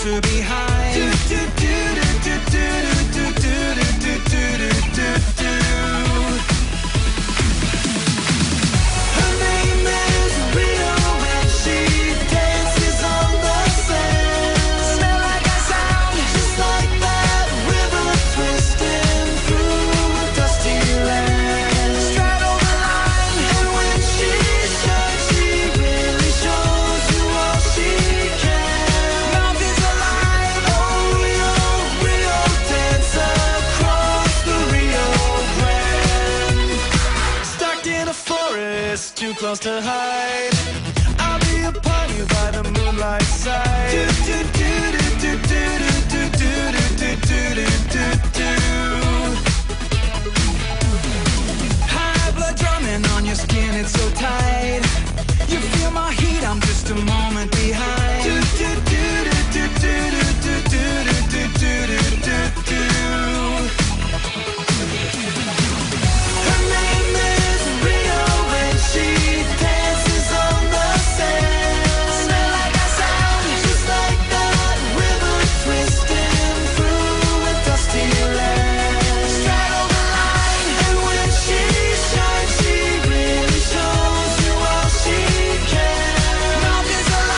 closer behind. Do, do, do, do, do, do, do, do, do, do, do, do. Her name is Rio and she dances on the sand. Smell like a sound, just like that river twisting through a dusty land. Straddle the line, and when she shines, she really shows you all she can. Mountains alive, oh Rio, Rio, dance across the Rio Grande. Stuck in a forest, too close to hide. I'll be upon you by the moonlight side. Do, do, do, do, do, do, do, do, do, do, do, do. High blood drumming on your skin, it's so tight. You feel my heat, I'm just a